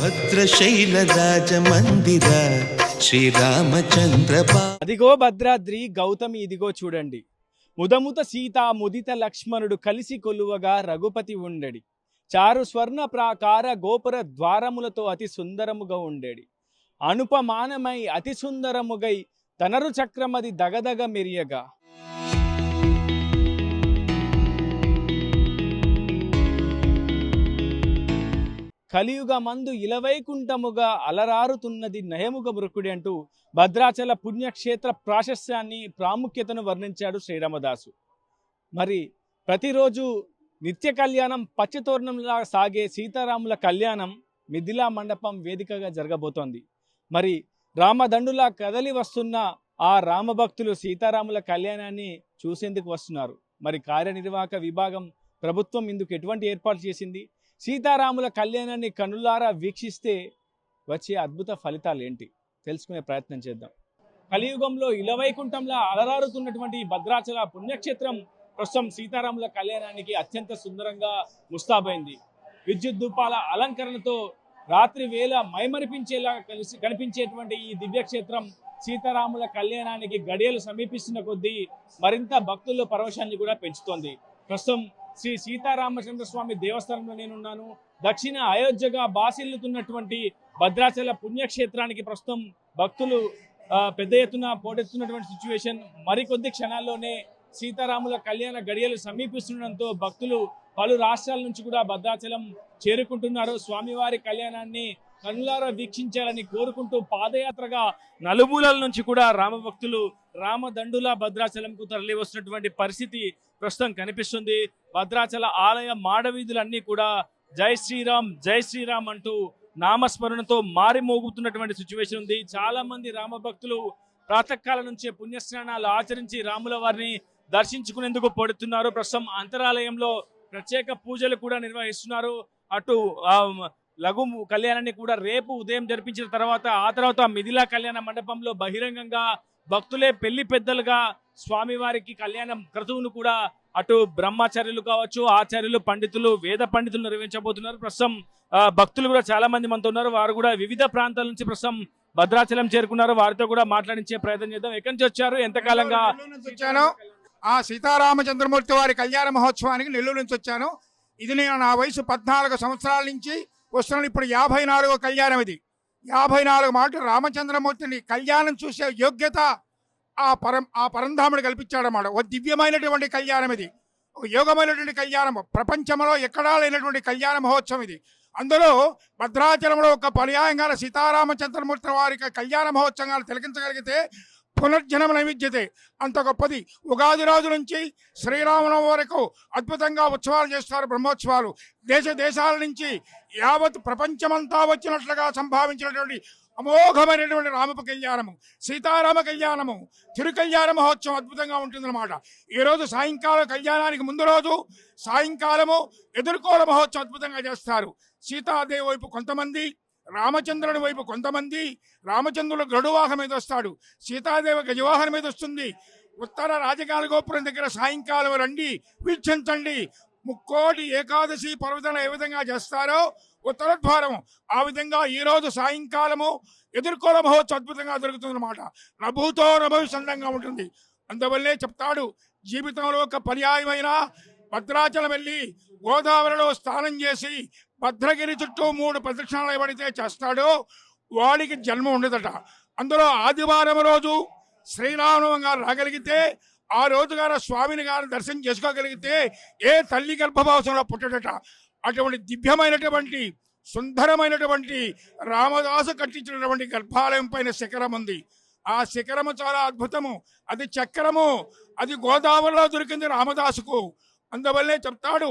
భద్రశైల రాజమందిర శ్రీరామచంద్ర. అదిగో భద్రాద్రి గౌతమి ఇదిగో చూడండి, ముదముత సీత ముదిత లక్ష్మణుడు కలిసి కొలువగా రఘుపతి ఉండెడి. చారు స్వర్ణ ప్రాకార గోపుర ద్వారములతో అతి సుందరముగా ఉండేడి. అనుపమానమై అతి సుందరముగై తనరు చక్రమది దగదగ మెరియగా. కలియుగ మందు ఇలవైకుంఠముగా అలరారుతున్నది నయముగ మృకుడి అంటూ భద్రాచల పుణ్యక్షేత్ర ప్రాశస్యాన్ని ప్రాముఖ్యతను వర్ణించాడు శ్రీరామదాసు. మరి ప్రతిరోజు నిత్య కళ్యాణం పచ్చతోరణంలా సాగే సీతారాముల కళ్యాణం మిథిలా మండపం వేదికగా జరగబోతోంది. మరి రామదండులా కదలి వస్తున్న ఆ రామభక్తులు సీతారాముల కళ్యాణాన్ని చూసేందుకు వస్తున్నారు. మరి కార్యనిర్వాహక విభాగం ప్రభుత్వం ఇందుకు ఎటువంటి ఏర్పాటు చేసింది? సీతారాముల కళ్యాణాన్ని కనులారా వీక్షిస్తే వచ్చే అద్భుత ఫలితాలు ఏంటి తెలుసుకునే ప్రయత్నం చేద్దాం. కలియుగంలో ఇలవైకుంఠంలా అలరారుతున్నటువంటి భద్రాచల పుణ్యక్షేత్రం ప్రస్తుతం సీతారాముల కళ్యాణానికి అత్యంత సుందరంగా ముస్తాబైంది. విద్యుత్ ధూపాల అలంకరణతో రాత్రి వేళ మైమరిపించేలా కనిపించేటువంటి ఈ దివ్యక్షేత్రం సీతారాముల కళ్యాణానికి గడియలు సమీపిస్తున్న కొద్దీ మరింత భక్తుల పరవశాన్ని కూడా పెంచుతోంది. ప్రస్తుతం శ్రీ సీతారామచంద్ర స్వామి దేవస్థానంలో నేనున్నాను. దక్షిణ అయోధ్యగా బాసిల్లుతున్నటువంటి భద్రాచల పుణ్యక్షేత్రానికి ప్రస్తుతం భక్తులు పెద్ద ఎత్తున పోటెత్తున్నటువంటి సిచ్యువేషన్. మరికొద్ది క్షణాల్లోనే సీతారాముల కళ్యాణ గడియలు సమీపిస్తుండడంతో భక్తులు పలు రాష్ట్రాల నుంచి కూడా భద్రాచలం చేరుకుంటున్నారు. స్వామివారి కళ్యాణాన్ని కనులారా వీక్షించాలని కోరుకుంటూ పాదయాత్రగా నలుమూలల నుంచి కూడా రామభక్తులు రామదండులా భద్రాచలంకు తరలి వస్తున్నటువంటి పరిస్థితి ప్రస్తుతం కనిపిస్తుంది. భద్రాచల ఆలయ మాడవీధులన్నీ కూడా జై శ్రీరామ్ అంటూ నామస్మరణతో మారిమోగుతున్నటువంటి సిచ్యువేషన్ ఉంది. చాలా మంది రామభక్తులు ప్రాతకాలం నుంచే పుణ్యస్నానాలు ఆచరించి రాముల వారిని దర్శించుకునేందుకు పడుతున్నారు. ప్రస్తుతం అంతరాలయంలో ప్రత్యేక పూజలు కూడా నిర్వహిస్తున్నారు. అటు లఘు కళ్యాణాన్ని కూడా రేపు ఉదయం జరిపించిన తర్వాత మిథిలా కళ్యాణ మండపంలో బహిరంగంగా భక్తులే పెళ్లి పెద్దలుగా స్వామివారికి కళ్యాణం క్రతువును కూడా అటు బ్రహ్మచార్యులు కావచ్చు, ఆచార్యులు, పండితులు, వేద పండితులు నిర్వహించబోతున్నారు. ప్రస్తుతం భక్తులు కూడా చాలా మంది మనతో ఉన్నారు. వారు కూడా వివిధ ప్రాంతాల నుంచి ప్రస్తుతం భద్రాచలం చేరుకున్నారు. వారితో కూడా మాట్లాడించే ప్రయత్నం చేద్దాం. ఎక్కడి నుంచి వచ్చారు, ఎంతకాలంగా వచ్చాను? ఆ సీతారామచంద్రమూర్తి వారి కళ్యాణ మహోత్సవానికి నెల్లూరు నుంచి వచ్చాను. ఇది నేను నా వయసు 14 సంవత్సరాల నుంచి వస్తున్నాను. ఇప్పుడు 54వ కళ్యాణం. ఇది 54 మాటలు రామచంద్రమూర్తిని కళ్యాణం చూసే యోగ్యత ఆ పరంధాముడు కల్పించాడన్నమాట. ఓ దివ్యమైనటువంటి కళ్యాణం ఇది, ఒక యోగమైనటువంటి కళ్యాణం. ప్రపంచంలో ఎక్కడా లేనటువంటి కళ్యాణ మహోత్సవం ఇది. అందులో భద్రాచలంలో ఒక పర్యాయంగా సీతారామచంద్రమూర్తి వారి కళ్యాణ మహోత్సవాలు తిలకించగలిగితే పునర్జన్మ నైవేద్యతే, అంత గొప్పది. ఉగాది రోజు నుంచి శ్రీరామనవమి వరకు అద్భుతంగా ఉత్సవాలు చేస్తారు, బ్రహ్మోత్సవాలు. దేశాల నుంచి యావత్ ప్రపంచమంతా వచ్చినట్లుగా సంభావించినటువంటి అమోఘమైనటువంటి రామ కళ్యాణము, సీతారామ కళ్యాణము, తిరుకళ్యాణ మహోత్సవం అద్భుతంగా ఉంటుందన్నమాట. ఈరోజు సాయంకాలం కళ్యాణానికి ముందు రోజు సాయంకాలము ఎదుర్కోల మహోత్సవం అద్భుతంగా చేస్తారు. సీతాదేవి వైపు కొంతమంది, రామచంద్రుడి వైపు కొంతమంది. రామచంద్రుడు గరుడవాహనం మీద వస్తాడు, సీతాదేవి గజవాహనం మీద వస్తుంది. ఉత్తర రాజకాల గోపురం దగ్గర సాయంకాలం రండి, వీక్షించండి. ముక్కోటి ఏకాదశి పర్వదిన ఏ విధంగా చేస్తారో ఉత్తర ద్వారం ఆ విధంగా ఈరోజు సాయంకాలము ఎదుర్కోల మహోత్సవం అద్భుతంగా జరుగుతుందన్నమాట. నభూతో నభవిసందంగా ఉంటుంది. అందువల్లే చెప్తాడు, జీవితంలో ఒక పర్యాయమైన భద్రాచలం వెళ్ళి గోదావరిలో స్నానం చేసి భద్రగిరి చుట్టూ 3 ప్రదక్షిణాలు ఎవరైతే చేస్తాడో వాడికి జన్మ ఉండదట. అందులో ఆదివారం రోజు శ్రీరామనవమి గారు రాగలిగితే, ఆ రోజు గారు స్వామిని గారు దర్శనం చేసుకోగలిగితే ఏ తల్లి గర్భభావంలో పుట్టడట. అటువంటి దివ్యమైనటువంటి సుందరమైనటువంటి రామదాసు కట్టించినటువంటి గర్భాలయం పైన శిఖరం ఉంది. ఆ శిఖరము చాలా అద్భుతము. అది చక్రము, అది గోదావరిలో దొరికింది రామదాసుకు. అందువల్లే చెప్తాడు,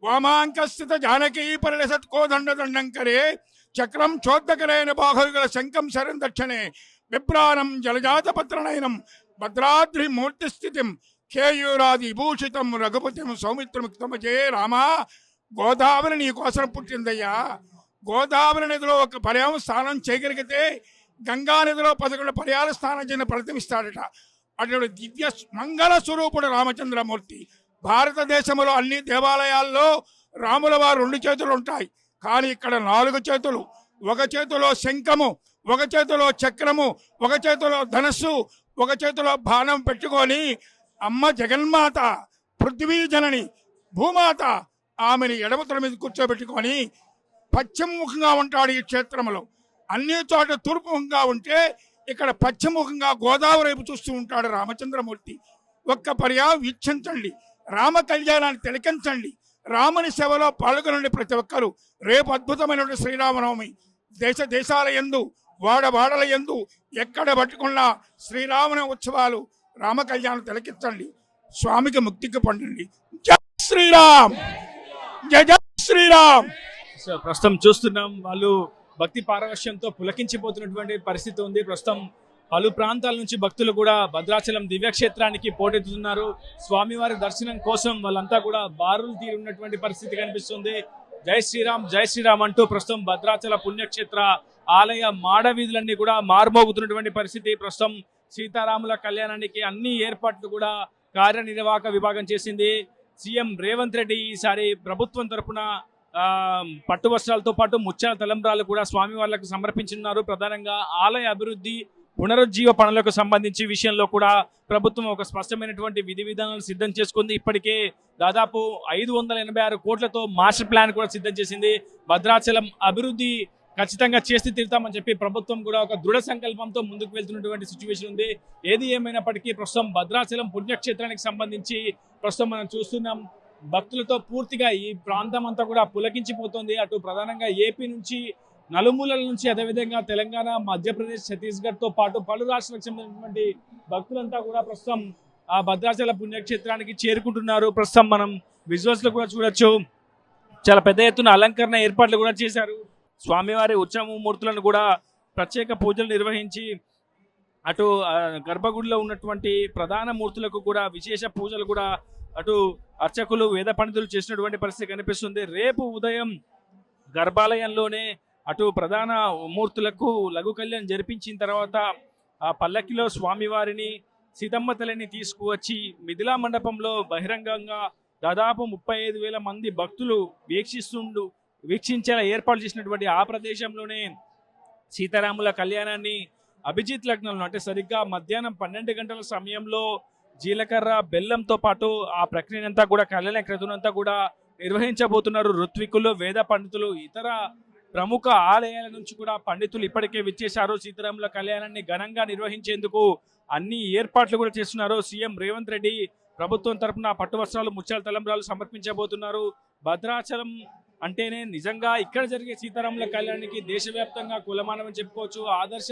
వామాంకస్థిత జానకీ పరిలసత్కోదండ దండంకరే చక్రం చోద్దకరైన బాహుగల శంఖం శరం దక్షిణే బిభ్రానం జలజాత పత్రనయనం భద్రాద్రి మూర్తి స్థితిం కేయూరాది విభూషితం రఘుపతిం సౌమిత్రముక్తమజే. రామా, గోదావరి నీ కోసం పుట్టిందయ్యా. గోదావరి నదిలో ఒక పర్యాయం స్నానం చేయగలిగితే గంగా నదిలో 11 పర్యాల స్నానం చేయని ప్రతిమిస్తాడట. అటువంటి దివ్య మంగళ స్వరూపుడు రామచంద్రమూర్తి. భారతదేశంలో అన్ని దేవాలయాల్లో రాముల వారు 2 చేతులు ఉంటాయి, కానీ ఇక్కడ 4 చేతులు. ఒక చేతిలో శంఖము, ఒక చేతిలో చక్రము, ఒక చేతిలో ధనస్సు, ఒక చేతిలో బాణం పెట్టుకొని అమ్మ జగన్మాత పృథ్వీ జనని భూమాత ఆమెని ఎడమతల మీద కూర్చోబెట్టుకొని పశ్చిమముఖంగా ఉంటాడు ఈ క్షేత్రంలో. అన్ని చోట తూర్పుముఖంగా ఉంటే ఇక్కడ పశ్చిమముఖంగా గోదావరి వైపు చూస్తూ ఉంటాడు రామచంద్రమూర్తి. ఒక్క పర్యాయం వీక్షించండి, రామ కళ్యాణాన్ని తిలకించండి, రాముని సేవలో పాల్గొనండి ప్రతి ఒక్కరు. రేపు అద్భుతమైనటువంటి శ్రీరామనవమి. దేశ దేశాల యందు, వాడవాడల యందు ఎక్కడ పట్టుకున్నా శ్రీరామన ఉత్సవాలు, రామ కళ్యాణం తిలకించండి, స్వామికి ముక్తికి పొందండి. జై శ్రీరామ్, జై జై శ్రీరామ్. సో ప్రస్తుతం చూస్తున్నాం, వాళ్ళు భక్తి పారవశ్యంతో పులకించిపోతున్నటువంటి పరిస్థితి ఉంది. ప్రస్తుతం పలు ప్రాంతాల నుంచి భక్తులు కూడా భద్రాచలం దివ్యక్షేత్రానికి పోటెత్తుతున్నారు. స్వామివారి దర్శనం కోసం వాళ్ళంతా కూడా బారులు తీరి ఉన్నటువంటి పరిస్థితి కనిపిస్తుంది. జై శ్రీరామ్, జై శ్రీరామ్ అంటూ ప్రస్తుతం భద్రాచల పుణ్యక్షేత్ర ఆలయ మాడ వీధులన్నీ కూడా మార్మోగుతున్నటువంటి పరిస్థితి. ప్రస్తుతం సీతారాముల కళ్యాణానికి అన్ని ఏర్పాట్లు కూడా కార్యనిర్వాహక విభాగం చేసింది. సీఎం రేవంత్ రెడ్డి ఈసారి ప్రభుత్వం తరఫున పట్టు వస్త్రాలతో పాటు ముత్యాల తలంబ్రాలు కూడా స్వామి వాళ్ళకు సమర్పించున్నారు. ప్రధానంగా ఆలయ అభివృద్ధి, పునరుజ్జీవ పనులకు సంబంధించి విషయంలో కూడా ప్రభుత్వం ఒక స్పష్టమైనటువంటి విధి విధానాలు సిద్ధం చేసుకుంది. ఇప్పటికే దాదాపు 586 కోట్లతో మాస్టర్ ప్లాన్ కూడా సిద్ధం చేసింది. భద్రాచలం అభివృద్ధి ఖచ్చితంగా చేసి తీరుతామని చెప్పి ప్రభుత్వం కూడా ఒక దృఢ సంకల్పంతో ముందుకు వెళ్తున్నటువంటి సిచ్యువేషన్ ఉంది. ఏది ఏమైనప్పటికీ ప్రస్తుతం భద్రాచలం పుణ్యక్షేత్రానికి సంబంధించి ప్రస్తుతం మనం చూస్తున్నాం, భక్తులతో పూర్తిగా ఈ ప్రాంతం అంతా కూడా పులకించిపోతుంది. అటు ప్రధానంగా ఏపీ నుంచి, నలుమూలల నుంచి, అదేవిధంగా తెలంగాణ, మధ్యప్రదేశ్, ఛత్తీస్గఢ్తో పాటు పలు రాష్ట్రాలకు చెందినటువంటి భక్తులంతా కూడా ప్రస్తుతం ఆ భద్రాచల పుణ్యక్షేత్రానికి చేరుకుంటున్నారు. ప్రస్తుతం మనం విజువల్స్ లో కూడా చూడొచ్చు, చాలా పెద్ద ఎత్తున అలంకరణ ఏర్పాట్లు కూడా చేశారు. స్వామివారి ఉత్సవమూర్తులను కూడా ప్రత్యేక పూజలు నిర్వహించి అటు గర్భగుడిలో ఉన్నటువంటి ప్రధాన మూర్తులకు కూడా విశేష పూజలు కూడా అటు అర్చకులు, వేద పండితులు చేసినటువంటి పరిస్థితి కనిపిస్తుంది. రేపు ఉదయం గర్భాలయంలోనే అటు ప్రధాన మూర్తులకు లఘు కళ్యాణం జరిపించిన తర్వాత ఆ పల్లకిలో స్వామివారిని, సీతమ్మ తల్లిని తీసుకువచ్చి మిథిలా మండపంలో బహిరంగంగా దాదాపు 35,000 మంది భక్తులు వీక్షించేలా ఏర్పాటు చేసినటువంటి ఆ ప్రదేశంలోనే సీతారాముల కళ్యాణాన్ని అభిజిత్ లగ్నంలో, అంటే సరిగ్గా మధ్యాహ్నం 12 గంటల సమయంలో జీలకర్ర, బెల్లంతో పాటు ఆ ప్రక్రియనంతా కూడా, కళ్యాణ క్రతునంతా కూడా నిర్వహించబోతున్నారు. ఋత్వికులు, వేద పండితులు, ఇతర ప్రముఖ ఆలయాల నుంచి కూడా పండితులు ఇప్పటికే విచ్చేశారు. సీతారాముల కళ్యాణాన్ని ఘనంగా నిర్వహించేందుకు అన్ని ఏర్పాట్లు కూడా చేస్తున్నారు. సీఎం రేవంత్ రెడ్డి ప్రభుత్వం తరఫున పట్టు వస్త్రాలు, ముత్యాల తలంబ్రాలు సమర్పించబోతున్నారు. భద్రాచలం అంటేనే నిజంగా ఇక్కడ జరిగే సీతారాముల కళ్యాణానికి దేశవ్యాప్తంగా కులమానమని చెప్పుకోవచ్చు. ఆదర్శ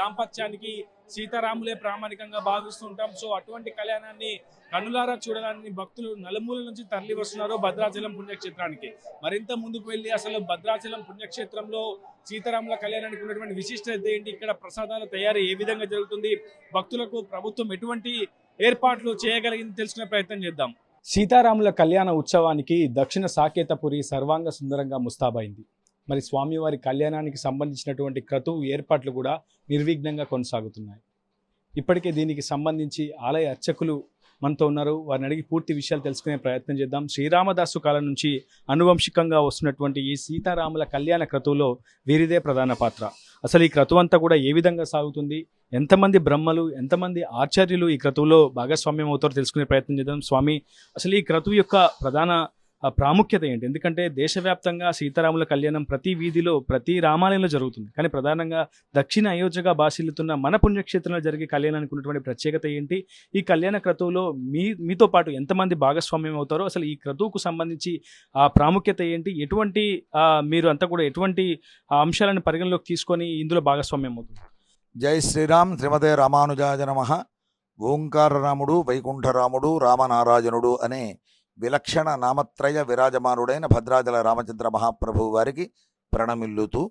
దాంపత్యానికి సీతారాములే ప్రామాణికంగా భావిస్తుంటాం. సో అటువంటి కళ్యాణాన్ని కనులారా చూడడానికి భక్తులు నలుమూల నుంచి తరలి వస్తున్నారు భద్రాచలం పుణ్యక్షేత్రానికి. మరింత ముందుకు వెళ్ళి అసలు భద్రాచలం పుణ్యక్షేత్రంలో సీతారాముల కళ్యాణానికి ఉన్నటువంటి విశిష్టత ఏంటి, ఇక్కడ ప్రసాదాల తయారీ ఏ విధంగా జరుగుతుంది, భక్తులకు ప్రభుత్వం ఎటువంటి ఏర్పాట్లు చేయగలిగింది తెలుసుకునే ప్రయత్నం చేద్దాం. సీతారాముల కళ్యాణ ఉత్సవానికి దక్షిణ సాకేతపురి సర్వాంగ సుందరంగా ముస్తాబైంది. మరి స్వామివారి కళ్యాణానికి సంబంధించినటువంటి క్రతువు ఏర్పాట్లు కూడా నిర్విఘ్నంగా కొనసాగుతున్నాయి. ఇప్పటికే దీనికి సంబంధించి ఆలయ అర్చకులు మనతో ఉన్నారు, వారిని అడిగి పూర్తి విషయాలు తెలుసుకునే ప్రయత్నం చేద్దాం. శ్రీరామదాసు కాలం నుంచి అనువంశికంగా వస్తున్నటువంటి ఈ సీతారాముల కళ్యాణ క్రతువులో వీరిదే ప్రధాన పాత్ర. అసలు ఈ క్రతువు అంతా కూడా ఏ విధంగా సాగుతుంది, ఎంతమంది బ్రహ్మలు, ఎంతమంది ఆచార్యులు ఈ క్రతువులో భాగస్వామ్యం అవుతారో తెలుసుకునే ప్రయత్నం చేద్దాం. స్వామి, అసలు ఈ క్రతువు యొక్క ప్రధాన ప్రాముఖ్యత ఏంటి? ఎందుకంటే దేశవ్యాప్తంగా సీతారాముల కళ్యాణం ప్రతి వీధిలో, ప్రతి రామాలయంలో జరుగుతుంది. కానీ ప్రధానంగా దక్షిణ అయోధ్యగా బాసిల్లుతున్న మన పుణ్యక్షేత్రంలో జరిగే కళ్యాణానికి ఉన్నటువంటి ప్రత్యేకత ఏంటి? ఈ కళ్యాణ క్రతువులో మీతో పాటు ఎంతమంది భాగస్వామ్యం అవుతారో, అసలు ఈ క్రతువుకు సంబంధించి ఆ ప్రాముఖ్యత ఏంటి? ఎటువంటి మీరు అంతా కూడా ఎటువంటి అంశాలను పరిగణలోకి తీసుకొని ఇందులో భాగస్వామ్యం అవుతుంది? జై శ్రీరామ్. శ్రీమతే రామానుజాయ నమః. ఓంకారరాముడు, వైకుంఠరాముడు, రామనారాయణుడు అనే విలక్షణ నామత్రయ విరాజమానుడైన భద్రాచల రామచంద్ర మహాప్రభువు వారికి ప్రణమిల్లుతూ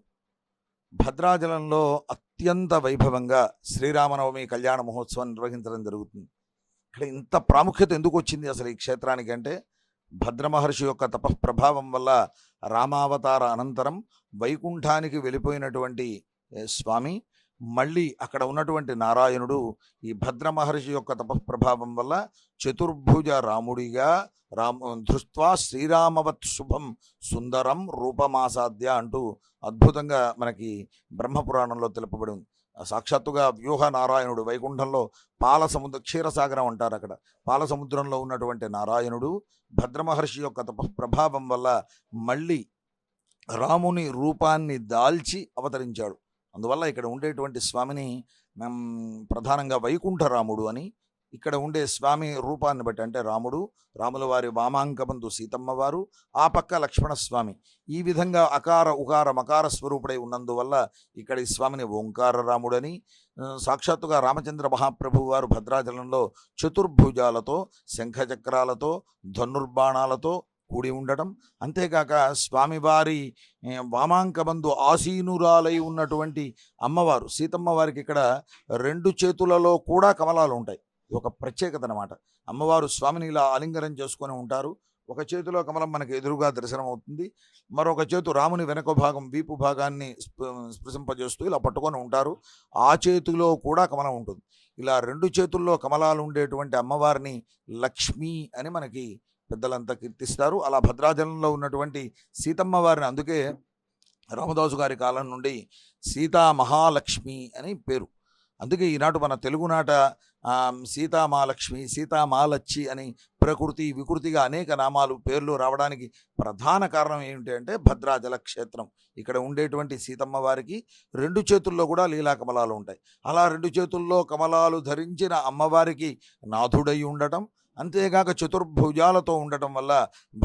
భద్రాచలంలో అత్యంత వైభవంగా శ్రీరామనవమి కళ్యాణ మహోత్సవం నిర్వహించడం జరుగుతుంది. ఇక్కడ ఇంత ప్రాముఖ్యత ఎందుకు వచ్చింది అసలు ఈ క్షేత్రానికి అంటే, భద్రమహర్షి యొక్క తపఃప్రభావం వల్ల రామావతార అనంతరం వైకుంఠానికి వెళ్ళిపోయినటువంటి స్వామి మళ్ళీ అక్కడ ఉన్నటువంటి నారాయణుడు ఈ భద్ర మహర్షి యొక్క తపఃప్రభావం వల్ల చతుర్భుజ రాముడిగా దృష్ట్వా శ్రీరామవత్ శుభం సుందరం రూపమాసాద్య అంటూ అద్భుతంగా మనకి బ్రహ్మపురాణంలో తెలుపబడి ఉంది. సాక్షాత్తుగా వ్యూహ నారాయణుడు వైకుంఠంలో క్షీరసాగరం అంటారు. అక్కడ పాల సముద్రంలో ఉన్నటువంటి నారాయణుడు భద్రమహర్షి యొక్క తపఃప్రభావం వల్ల మళ్ళీ రాముని రూపాన్ని దాల్చి అవతరించాడు. అందువల్ల ఇక్కడ ఉండేటువంటి స్వామిని ప్రధానంగా వైకుంఠరాముడు అని, ఇక్కడ ఉండే స్వామి రూపాన్ని బట్టి అంటే రాముల వారి వామాంకబంధు సీతమ్మ వారు, ఆ పక్క లక్ష్మణస్వామి, ఈ విధంగా అకార ఉకార మకార స్వరూపుడై ఉన్నందువల్ల ఇక్కడ ఈ స్వామిని ఓంకార రాముడని, సాక్షాత్తుగా రామచంద్ర మహాప్రభువు వారు భద్రాచలంలో చతుర్భుజాలతో శంఖచక్రాలతో ధనుర్బాణాలతో కూడి ఉండటం, అంతేకాక స్వామివారి వామాంకబంధు ఆసీనురాలై ఉన్నటువంటి అమ్మవారు సీతమ్మ వారికి ఇక్కడ 2 చేతులలో కూడా కమలాలు ఉంటాయి. ఇది ఒక ప్రత్యేకత అన్నమాట. అమ్మవారు స్వామిని ఇలా ఆలింగనం చేసుకొని ఉంటారు. ఒక చేతిలో కమలం మనకు ఎదురుగా దర్శనం అవుతుంది, మరొక చేతు రాముని వెనక భాగం వీపు భాగాన్ని స్పృశింపజేస్తూ ఇలా పట్టుకొని ఉంటారు. ఆ చేతిలో కూడా కమలం ఉంటుంది. ఇలా 2 చేతుల్లో కమలాలు ఉండేటువంటి అమ్మవారిని లక్ష్మి అని మనకి పెద్దలంతా కీర్తిస్తారు. అలా భద్రాచలంలో ఉన్నటువంటి సీతమ్మ వారిని అందుకే రామదాసు గారి కాలం నుండి సీతా మహాలక్ష్మి అని పేరు. అందుకే ఈనాడు మన తెలుగునాట సీతామహాలక్ష్మి సీతామహాలచ్చి అని ప్రకృతి వికృతిగా అనేక నామాలు పేర్లు రావడానికి ప్రధాన కారణం ఏమిటి అంటే భద్రాచల క్షేత్రం. ఇక్కడ ఉండేటువంటి సీతమ్మ వారికి 2 చేతుల్లో కూడా లీలాకమలాలు ఉంటాయి. అలా 2 చేతుల్లో కమలాలు ధరించిన అమ్మవారికి నాథుడై ఉండటం, అంతేగాక చతుర్భుజాలతో ఉండటం వల్ల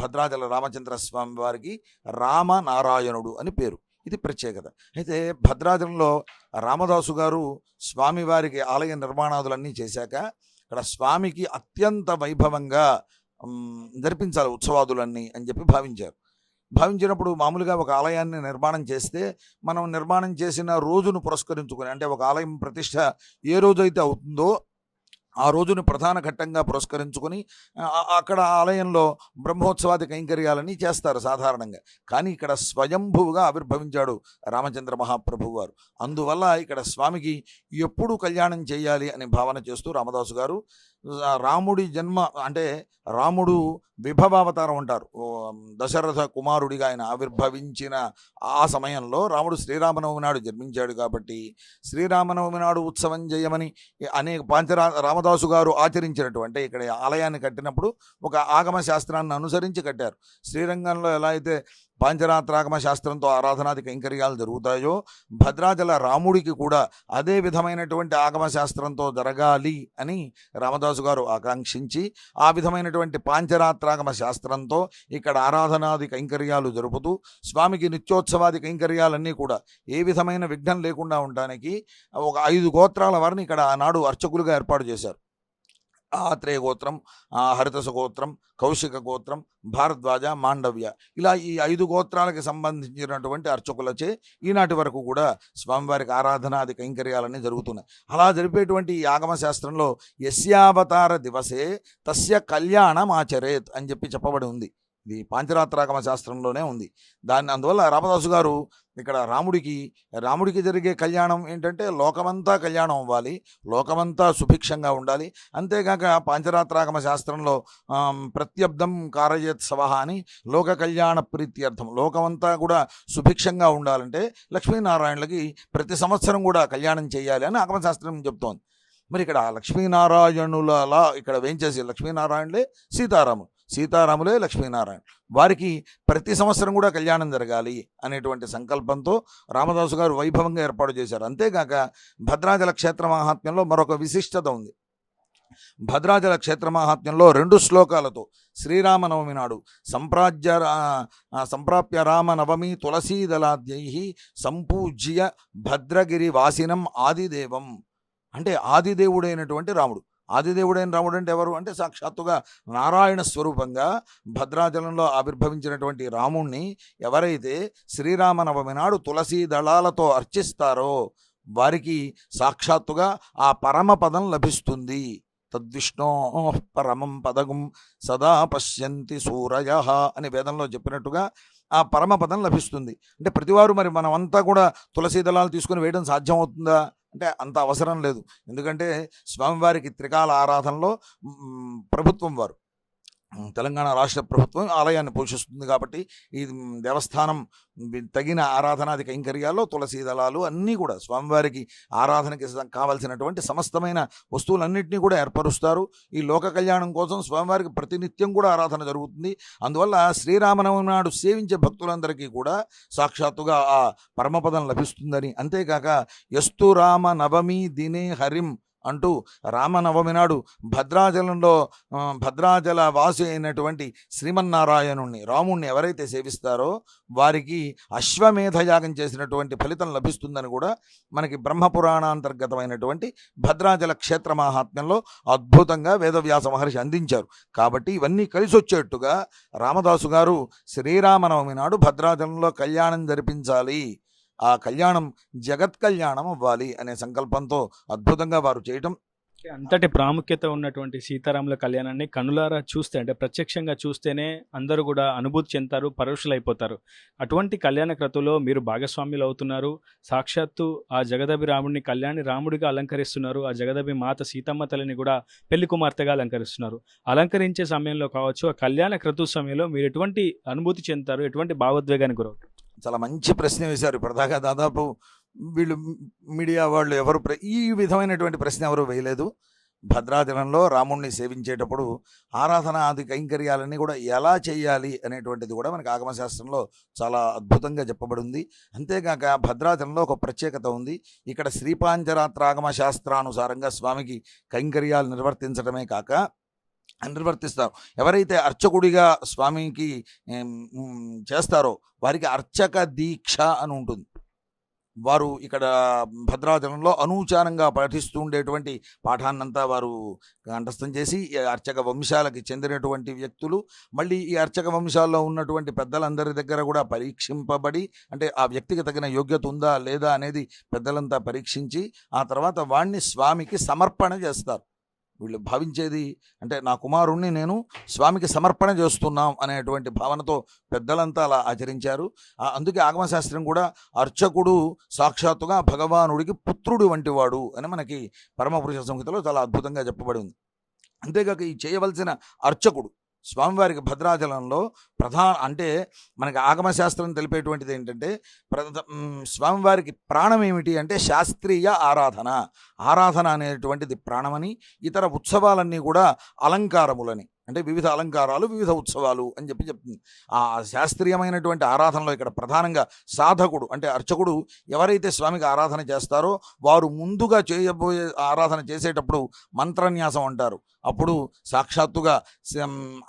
భద్రాచల రామచంద్ర స్వామి వారికి రామనారాయణుడు అని పేరు. ఇది ప్రత్యేకత. అయితే భద్రాచలంలో రామదాసు గారు స్వామివారికి ఆలయ నిర్మాణాదులన్నీ చేశాక ఇక్కడ స్వామికి అత్యంత వైభవంగా జరిపించాలి ఉత్సవాదులన్నీ అని చెప్పి భావించినప్పుడు మామూలుగా ఒక ఆలయాన్ని నిర్మాణం చేస్తే మనం నిర్మాణం చేసిన రోజును పురస్కరించుకొని, అంటే ఒక ఆలయం ప్రతిష్ట ఏ రోజైతే అవుతుందో ఆ రోజుని ప్రధాన ఘట్టంగా పురస్కరించుకొని అక్కడ ఆలయంలో బ్రహ్మోత్సవాది కైంకర్యాలని చేస్తారు సాధారణంగా. కానీ ఇక్కడ స్వయంభువుగా ఆవిర్భవించాడు రామచంద్ర మహాప్రభువు వారు. అందువల్ల ఇక్కడ స్వామికి ఎప్పుడు కళ్యాణం చేయాలి అని భావన చేస్తూ రామదాసు గారు రాముడి జన్మ అంటే రాముడు విభవావతారం అంటారు. దశరథ కుమారుడిగా ఆయన ఆవిర్భవించిన ఆ సమయంలో రాముడు శ్రీరామనవమి నాడు జన్మించాడు కాబట్టి శ్రీరామనవమి నాడు ఉత్సవం చేయమని అనేక రామదాసు గారు ఆచరించినటువంటి ఇక్కడ ఆలయాన్ని కట్టినప్పుడు ఒక ఆగమ శాస్త్రాన్ని అనుసరించి కట్టారు. శ్రీరంగంలో ఎలా అయితే పాంచరాత్రాగమ శాస్త్రంతో ఆరాధనాది కైంకర్యాలు జరుగుతాయో భద్రాచల రాముడికి కూడా అదే విధమైనటువంటి ఆగమ శాస్త్రంతో జరగాలి అని రామదాసు గారు ఆకాంక్షించి ఆ విధమైనటువంటి పాంచరాత్రాగమ శాస్త్రంతో ఇక్కడ ఆరాధనాది కైంకర్యాలు జరుపుతూ స్వామికి నిత్యోత్సవాది కైంకర్యాలన్నీ కూడా ఏ విధమైన విఘ్నం లేకుండా ఉండడానికి ఒక 5 గోత్రాల వారిని ఇక్కడ ఆనాడు అర్చకులుగా ఏర్పాటు చేశారు. ఆత్రేయ గోత్రం, హరితస గోత్రం, కౌశిక గోత్రం, భారద్వాజ, మాండవ్య, ఇలా ఈ 5 గోత్రాలకు సంబంధించినటువంటి అర్చకులచే ఈనాటి వరకు కూడా స్వామివారికి ఆరాధనాది కైంకర్యాలన్నీ జరుగుతున్నాయి. అలా జరిపేటువంటి ఈ ఆగమ శాస్త్రంలో యస్యావతార దివసే తస్య కళ్యాణం ఆచరేత్ అని చెప్పబడి ఉంది. ఇది పాంచరాత్రాగమ శాస్త్రంలోనే ఉంది. అందువల్ల రామదాసు గారు ఇక్కడ రాముడికి జరిగే కళ్యాణం ఏంటంటే లోకమంతా కళ్యాణం అవ్వాలి, లోకమంతా సుభిక్షంగా ఉండాలి. అంతేకాక పాంచరాత్రాగమ శాస్త్రంలో ప్రత్యబ్దం కారయేత్ సవహ అని లోక కళ్యాణ ప్రీత్యర్థం, లోకమంతా కూడా సుభిక్షంగా ఉండాలంటే లక్ష్మీనారాయణులకి ప్రతి సంవత్సరం కూడా కళ్యాణం చేయాలి అని ఆగమశాస్త్రం చెప్తోంది. మరి ఇక్కడ లక్ష్మీనారాయణులలా ఇక్కడ వేంచేసి లక్ష్మీనారాయణులే సీతారాములే లక్ష్మీనారాయణ, వారికి ప్రతి సంవత్సరం కూడా కళ్యాణం జరగాలి అనేటువంటి సంకల్పంతో రామదాసు గారు వైభవంగా ఏర్పాటు చేశారు. అంతేకాక భద్రాచల క్షేత్ర మహాత్మ్యంలో మరొక విశిష్టత ఉంది. భద్రాచల క్షేత్ర మహాత్మ్యంలో 2 శ్లోకాలతో శ్రీరామనవమి నాడు సంప్రాప్య రామనవమి తులసీదళాద్యై సంపూజ్య భద్రగిరి వాసినం ఆదిదేవం, అంటే ఆదిదేవుడైనటువంటి రాముడు. ఆదిదేవుడైన రాముడు అంటే ఎవరు అంటే సాక్షాత్తుగా నారాయణ స్వరూపంగా భద్రాచలంలో ఆవిర్భవించినటువంటి రాముణ్ణి ఎవరైతే శ్రీరామనవమి నాడు తులసీ దళాలతో అర్చిస్తారో వారికి సాక్షాత్తుగా ఆ పరమపదం లభిస్తుంది. తద్విష్ణో పరమం పదగం సదా పశ్యంతి సూరయః అని వేదంలో చెప్పినట్టుగా ఆ పరమపదం లభిస్తుంది. అంటే ప్రతివారు మరి మనమంతా కూడా తులసీ దళాలు తీసుకుని వేయడం సాధ్యం అవుతుందా అంటే అంత అవసరం లేదు. ఎందుకంటే స్వామివారికి త్రికాల ఆరాధనలో ప్రభుత్వం వారు తెలంగాణ రాష్ట్ర ప్రభుత్వం ఆలయాన్ని పోషిస్తుంది కాబట్టి ఈ దేవస్థానం తగిన ఆరాధనాది కైంకర్యాల్లో తులసీ దళాలు అన్నీ కూడా స్వామివారికి ఆరాధనకి కావలసినటువంటి సమస్తమైన వస్తువులన్నింటినీ కూడా ఏర్పరుస్తారు. ఈ లోక కళ్యాణం కోసం స్వామివారికి ప్రతినిత్యం కూడా ఆరాధన జరుగుతుంది. అందువల్ల శ్రీరామనవమి నాడు సేవించే భక్తులందరికీ కూడా సాక్షాత్తుగా ఆ పరమపదం లభిస్తుందని, అంతేకాక యస్తు రామ నవమి దినే హరిం అంటూ రామనవమి నాడు భద్రాచలంలో భద్రాచల వాసి అయినటువంటి శ్రీమన్నారాయణుణ్ణి రాముణ్ణి ఎవరైతే సేవిస్తారో వారికి అశ్వమేధయాగం చేసినటువంటి ఫలితం లభిస్తుందని కూడా మనకి బ్రహ్మపురాణాంతర్గతమైనటువంటి భద్రాచల క్షేత్ర మహాత్మ్యంలో అద్భుతంగా వేదవ్యాస మహర్షి అందించారు. కాబట్టి ఇవన్నీ కలిసి వచ్చేట్టుగా రామదాసు గారు శ్రీరామనవమి నాడు భద్రాచలంలో కళ్యాణం జరిపించాలి, ఆ కళ్యాణం జగత్ కళ్యాణం అవ్వాలి అనే సంకల్పంతో అద్భుతంగా వారు చేయటం. అంతటి ప్రాముఖ్యత ఉన్నటువంటి సీతారాముల కళ్యాణాన్ని కనులారా చూస్తే, అంటే ప్రత్యక్షంగా చూస్తేనే అందరూ కూడా అనుభూతి చెందుతారు, పరుషులైపోతారు. అటువంటి కళ్యాణ క్రతువులో మీరు భాగస్వాములు అవుతున్నారు. సాక్షాత్తు ఆ జగదభి రాముడిని కళ్యాణి రాముడిగా అలంకరిస్తున్నారు. ఆ జగదభి మాత సీతమ్మ తల్లిని కూడా పెళ్లి కుమార్తెగా అలంకరిస్తున్నారు. అలంకరించే సమయంలో కావచ్చు, ఆ కళ్యాణ క్రతువు సమయంలో మీరు ఎటువంటి అనుభూతి చెందుతారు, ఎటువంటి భావోద్వేగానికి గురవుతారు? చాలా మంచి ప్రశ్న వేశారు. ఇప్పటిదాకా దాదాపు వీళ్ళు మీడియా వాళ్ళు ఎవరు ఈ విధమైనటువంటి ప్రశ్న ఎవరు వేయలేదు. భద్రాచలంలో రాముణ్ణి సేవించేటప్పుడు ఆరాధన ఆది కైంకర్యాలన్నీ కూడా ఎలా చేయాలి అనేటువంటిది కూడా మనకి ఆగమశాస్త్రంలో చాలా అద్భుతంగా చెప్పబడింది. అంతేకాక భద్రాచలంలో ఒక ప్రత్యేకత ఉంది. ఇక్కడ శ్రీపాంచరాత్రాగమ శాస్త్రానుసారంగా స్వామికి కైంకర్యాలు నిర్వర్తించడమే కాక నిర్వర్తిస్తారు. ఎవరైతే అర్చకుడిగా స్వామికి చేస్తారో వారికి అర్చక దీక్ష అని ఉంటుంది. వారు ఇక్కడ భద్రాచలంలో అనూచారంగా పఠిస్తూ ఉండేటువంటి పాఠాన్నంతా వారు కంఠస్థం చేసి అర్చక వంశాలకి చెందినటువంటి వ్యక్తులు మళ్ళీ ఈ అర్చక వంశాల్లో ఉన్నటువంటి పెద్దలందరి దగ్గర కూడా పరీక్షింపబడి, అంటే ఆ వ్యక్తికి తగిన యోగ్యత ఉందా లేదా అనేది పెద్దలంతా పరీక్షించి ఆ తర్వాత వాణ్ణి స్వామికి సమర్పణ చేస్తారు. వీళ్ళు భావించేది అంటే నా కుమారుణ్ణి నేను స్వామికి సమర్పణ చేస్తున్నాం అనేటువంటి భావనతో పెద్దలంతా అలా ఆచరించారు. అందుకే ఆగమశాస్త్రం కూడా అర్చకుడు సాక్షాత్తుగా భగవానుడికి పుత్రుడు వంటివాడు అని మనకి పరమపురుష సంహితలో చాలా అద్భుతంగా చెప్పబడి ఉంది. అంతేకాక ఈ చేయవలసిన అర్చకుడు స్వామివారికి భద్రాచలంలో అంటే మనకి ఆగమశాస్త్రం తెలిపేటువంటిది ఏంటంటే స్వామివారికి ప్రాణం ఏమిటి అంటే శాస్త్రీయ ఆరాధన అనేటువంటిది ప్రాణమని, ఇతర ఉత్సవాలన్నీ కూడా అలంకారములని, అంటే వివిధ అలంకారాలు వివిధ ఉత్సవాలు అని చెప్తుంది. ఆ శాస్త్రీయమైనటువంటి ఆరాధనలో ఇక్కడ ప్రధానంగా సాధకుడు అంటే అర్చకుడు ఎవరైతే స్వామికి ఆరాధన చేస్తారో వారు ముందుగా చేయబోయే ఆరాధన చేసేటప్పుడు మంత్రన్యాసం అంటారు. అప్పుడు సాక్షాత్తుగా